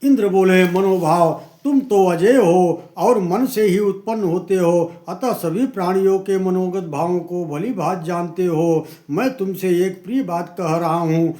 इंद्र बोले, मनोभाव, तुम तो अजय हो और मन से ही उत्पन्न होते हो, अतः सभी प्राणियों के मनोगत भावों को भली भांति जानते हो। मैं तुमसे एक प्रिय बात कह रहा हूँ,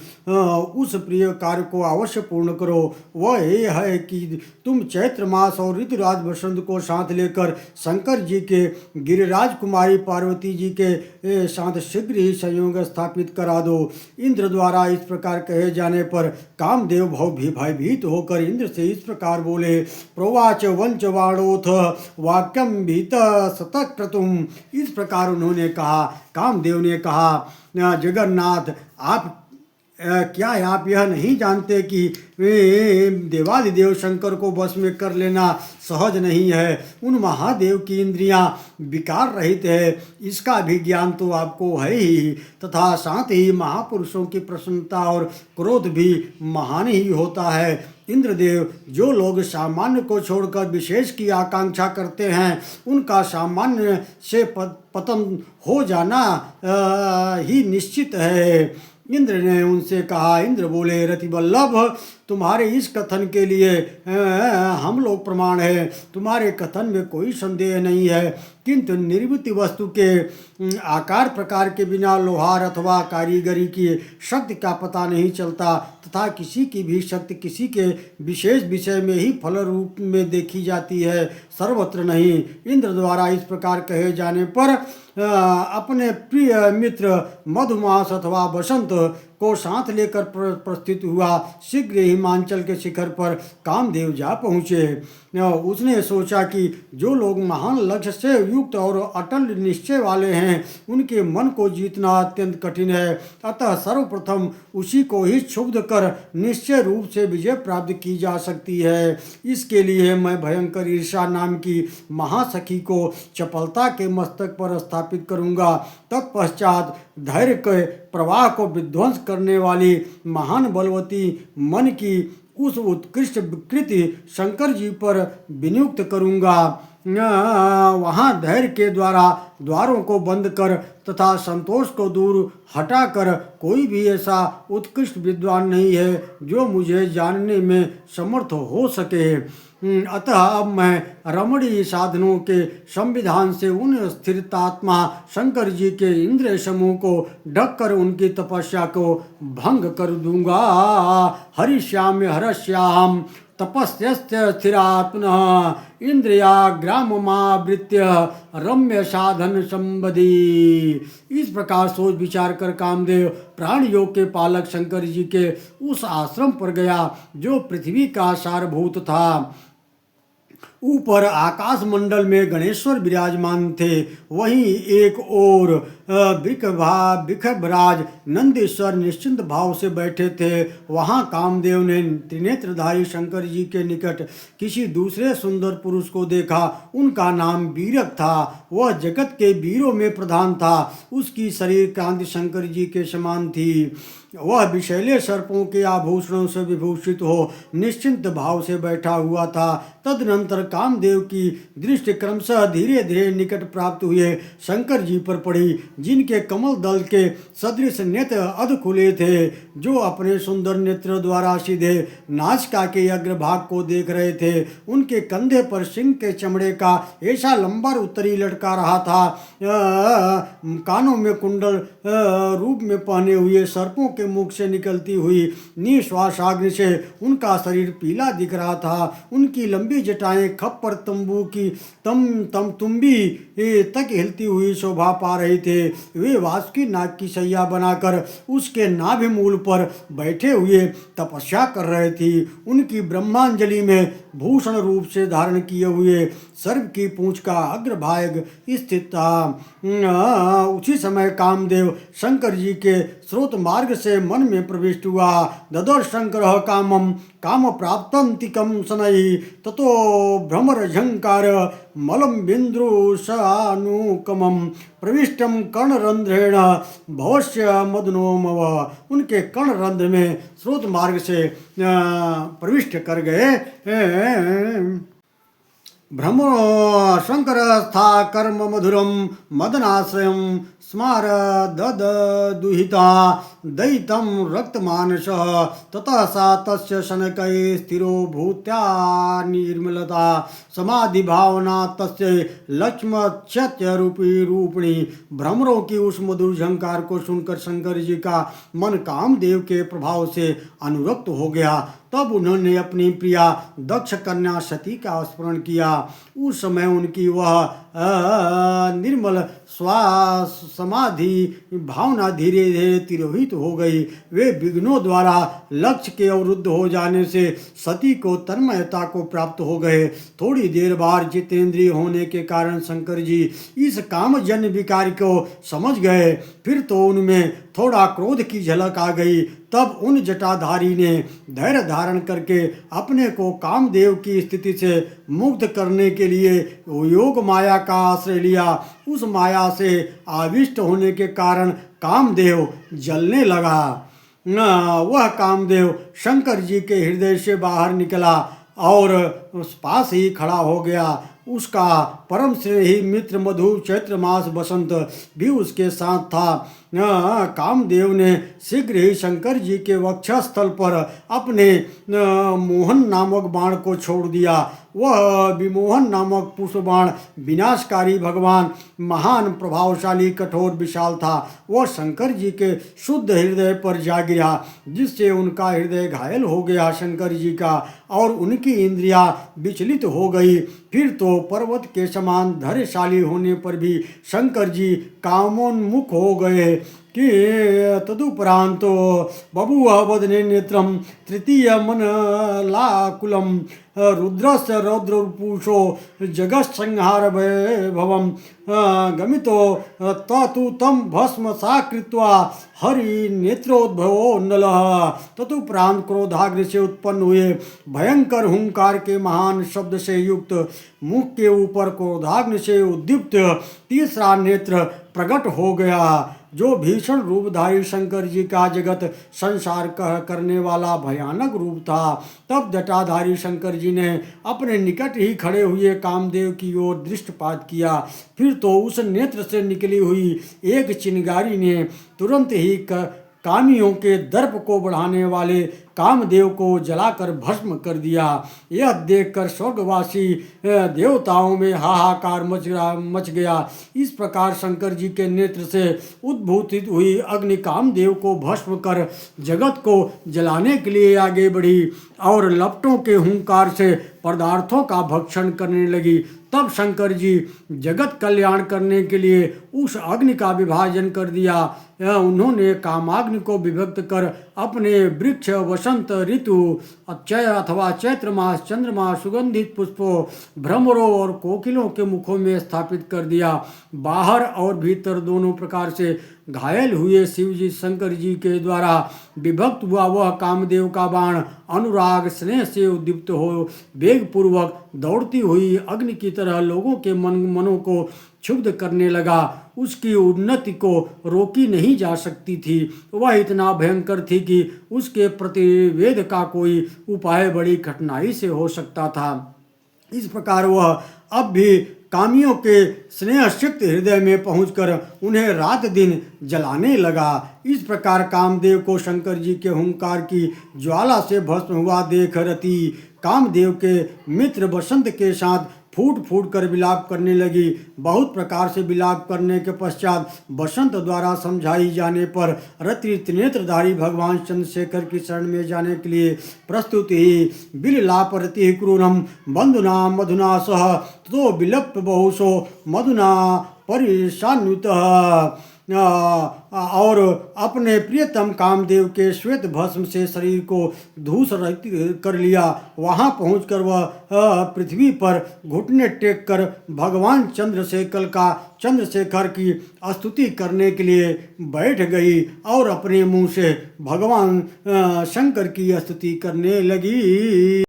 उस प्रिय कार्य को अवश्य पूर्ण करो। वह ये है कि तुम चैत्र मास और ऋतुराज वसंत को साथ लेकर शंकर जी के गिरिराज कुमारी पार्वती जी के साथ शीघ्र ही संयोग स्थापित करा दो। इंद्र द्वारा इस प्रकार कहे जाने पर कामदेव भयभीत होकर इंद्र से इस प्रकार बोले, प्रोवाच वंच वाणोथ वाक्यम भीत सतक्रतुम। इस प्रकार उन्होंने कहा। कामदेव ने कहा, जगन्नाथ, आप क्या आप यह नहीं जानते कि देवादिदेव शंकर को वश में कर लेना सहज नहीं है। उन महादेव की इंद्रियां विकार रहित है, इसका भी ज्ञान तो आपको है ही, तथा साथ ही महापुरुषों की प्रसन्नता और क्रोध भी महान ही होता है। इंद्रदेव, जो लोग सामान्य को छोड़कर विशेष की आकांक्षा करते हैं, उनका सामान्य से पतन हो जाना ही निश्चित है। इंद्र ने उनसे कहा। इंद्र बोले, रतिवल्लभ, तुम्हारे इस कथन के लिए हम लोग प्रमाण है। तुम्हारे कथन में कोई संदेह नहीं है, किंतु निर्मित वस्तु के आकार प्रकार के बिना लोहार अथवा कारीगरी की शक्ति का पता नहीं चलता, तथा किसी की भी शक्ति किसी के विशेष विषय में ही फल रूप में देखी जाती है, सर्वत्र नहीं। इंद्र द्वारा इस प्रकार कहे जाने पर अपने प्रिय मित्र मधुमास अथवा बसंत को साथ लेकर प्रस्थित हुआ। शीघ्र ही हिमांचल के शिखर पर कामदेव जा पहुँचे। उसने सोचा कि जो लोग महान लक्ष्य से युक्त और अटल निश्चय वाले हैं, उनके मन को जीतना अत्यंत कठिन है, अतः सर्वप्रथम उसी को ही क्षुब्ध कर निश्चय रूप से विजय प्राप्त की जा सकती है। इसके लिए मैं भयंकर ईर्षा नाम की महासखी को चपलता के मस्तक पर स्थापित करूंगा। तत्पश्चात धैर्य के प्रवाह को विध्वंस करने वाली महान बलवती मन की उस उत्कृष्ट विकृति शंकर जी पर विनियुक्त करूंगा। वहाँ धैर्य के द्वारा द्वारों को बंद कर तथा संतोष को दूर हटाकर कोई भी ऐसा उत्कृष्ट विद्वान नहीं है जो मुझे जानने में समर्थ हो सके। अतः अब मैं रमणीय साधनों के संविधान से उन स्थिरतात्मा शंकर जी के इंद्रिय समूह को ढककर उनकी तपस्या को भंग कर दूंगा। हरिश्याम हरश्याम तपस्यस्य स्थिरात्मनः इंद्रियाग्राममावृत्य रम्य साधन संबदी। इस प्रकार सोच विचार कर कामदेव प्राणियों के पालक शंकर जी के उस आश्रम पर गया जो पृथ्वी का सारभूत था। ऊपर आकाश मंडल में गणेश्वर विराजमान थे, वहीं एक ओर वृषभराज नंदीश्वर निश्चिंत भाव से बैठे थे। वहाँ कामदेव ने त्रिनेत्रधारी शंकर जी के निकट किसी दूसरे सुंदर पुरुष को देखा। उनका नाम वीरक था। वह जगत के वीरों में प्रधान था। उसकी शरीर कांति शंकर जी के समान थी। वह विषैले सर्पों के आभूषणों से विभूषित हो निश्चिंत भाव से बैठा हुआ था। तदनंतर कामदेव की दृष्टि क्रमशः धीरे धीरे निकट प्राप्त हुए शंकर जी पर पड़ी, जिनके कमल दल के सदृश नेत्र अध खुले थे, जो अपने सुंदर नेत्र द्वारा सीधे नासिका के अग्रभाग को देख रहे थे। उनके कंधे पर सिंह के चमड़े का ऐसा लंबा उत्तरी लटका रहा था। कानों में कुंडल रूप में पहने हुए सर्पों के मुख से निकलती हुई निश्वास अग्नि से उनका शरीर पीला दिख रहा था। उनकी लंबी जटाएं खप्पर तंबू की तुम्बी तक हिलती हुई शोभा पा रहे थे। वे वासुकी नाग की सैया बनाकर उसके नाभि मूल पर बैठे हुए तपस्या कर रहे थी। उनकी ब्रह्मांजलि में भूषण रूप से धारण किए हुए सर्प की पूंछ का अग्रभाग स्थित था। उसी समय कामदेव शंकर जी के स्रोत मार्ग से मन में प्रविष्ट हुआ। ददर शंकर कामम काम प्राप्तंतिकम शनैः ततो भ्रमर झंकार मलम बिंद्रुषानुकमम प्रविष्टम कर्णरंध्रेण भवस्य मदनोमव। उनके कर्णरंध्र में स्रोत मार्ग से प्रविष्ट कर गए। भ्रमो शंकर स्था कर्म मधुरम मदनाश्रयम स्मार दद दुहिता दयितं रक्तमानसः ततः सा तस्य शनकये स्थिरो भूत्या निर्मलता समाधिभावना तस्य लक्ष्मच्यत्य रूपी रूपिणी। भ्रमरों की उस मधुर झंकार को सुनकर शंकर जी का मन कामदेव के प्रभाव से अनुरक्त हो गया। तब उन्होंने अपनी प्रिया दक्ष कन्या सती का स्मरण किया। उस समय उनकी वह निर्मल समाधि भावना धीरे धीरे तिरोहित हो गई। वे विघ्नों द्वारा लक्ष्य के अवरुद्ध हो जाने से सती को तन्मयता को प्राप्त हो गए। थोड़ी देर बाद जितेंद्रिय होने के कारण शंकर जी इस कामजन्य विकार को समझ गए। फिर तो उनमें थोड़ा क्रोध की झलक आ गई। तब उन जटाधारी ने धैर्य धारण करके अपने को कामदेव की स्थिति से मुक्त करने के लिए योग माया का आश्रय लिया। उस माया से आविष्ट होने के कारण कामदेव जलने लगा। वह कामदेव शंकर जी के हृदय से बाहर निकला और उस पास ही खड़ा हो गया। उसका परम स्नेही मित्र मधु चैत्र मास बसंत भी उसके साथ था। कामदेव ने शीघ्र ही शंकर जी के वक्षस्थल पर अपने मोहन नामक बाण को छोड़ दिया। वह विमोहन नामक पुष्प बाण विनाशकारी भगवान महान प्रभावशाली कठोर विशाल था। वह शंकर जी के शुद्ध हृदय पर जा गिरा, जिससे उनका हृदय घायल हो गया शंकर जी का, और उनकी इंद्रियां विचलित हो गई। फिर तो पर्वत के समान धैर्यशाली होने पर भी शंकर जी कामोन्मुख हो गए कि तदुपरांतो बभूव वदने नेत्रम तृतीय मन लाकुलम रुद्रस्य रौद्रपूषो जगत संहार भवम गमितो ततु तम भस्म सा कृत्वा हरि नेत्रोद्भवो नलः। तदुपरांत क्रोधाग्नि से उत्पन्न हुए भयंकर हुंकार के महान शब्द से युक्त मुख के ऊपर क्रोधाग्नि से उद्दीप्त तीसरा नेत्र प्रकट हो गया, जो भीषण रूपधारी शंकर जी का जगत संसार कह करने वाला भयानक रूप था। तब जटाधारी शंकर जी ने अपने निकट ही खड़े हुए कामदेव की ओर दृष्टिपात किया। फिर तो उस नेत्र से निकली हुई एक चिंगारी ने तुरंत ही कामियों के दर्प को बढ़ाने वाले कामदेव को जलाकर भस्म कर दिया। यह देखकर स्वर्गवासी देवताओं में हाहाकार मच गया। इस प्रकार शंकर जी के नेत्र से उद्भूत हुई अग्नि कामदेव को भस्म कर जगत को जलाने के लिए आगे बढ़ी और लपटों के हुंकार से पदार्थों का भक्षण करने लगी। तब शंकर जी जगत कल्याण करने के लिए उस अग्नि का विभाजन कर दिया। उन्होंने कामाग्नि को विभक्त कर अपने वृक्ष वसंत ऋतु अथवा चैत्र मास चंद्रमा सुगंधित पुष्पों भ्रमरों और कोकिलों के मुखों में स्थापित कर दिया। बाहर और भीतर दोनों प्रकार से घायल हुए शिव जी शंकर जी के द्वारा विभक्त हुआ वह कामदेव का बाण अनुराग स्नेह से उद्दीप्त हो वेगपूर्वक दौड़ती हुई अग्नि की तरह लोगों के मनों को क्षुब्ध करने लगा। उसकी उन्नति को रोकी नहीं जा सकती थी। वह इतना भयंकर थी कि उसके प्रतिवेद का कोई उपाय बड़ी कठिनाई से हो सकता था। इस प्रकार वह अब भी कामियों के स्नेहसिक्त हृदय में पहुंचकर उन्हें रात दिन जलाने लगा। इस प्रकार कामदेव को शंकर जी के हुंकार की ज्वाला से भस्म हुआ देख रति कामदेव के मित्र बसंत के साथ फूट फूट कर विलाप करने लगी। बहुत प्रकार से विलाप करने के पश्चात बसंत द्वारा समझाई जाने पर रति त्रिनेत्रधारी भगवान चंद्रशेखर की शरण में जाने के लिए प्रस्तुत ही बिललाप रति क्रूरम बंधुना मधुना सह तो विलप बहुशो मधुना परिशान्वितः और अपने प्रियतम कामदेव के श्वेत भस्म से शरीर को धूस रहित कर लिया। वहां पहुंचकर वह पृथ्वी पर घुटने टेक कर भगवान चंद्रशेखर की स्तुति करने के लिए बैठ गई और अपने मुंह से भगवान शंकर की स्तुति करने लगी।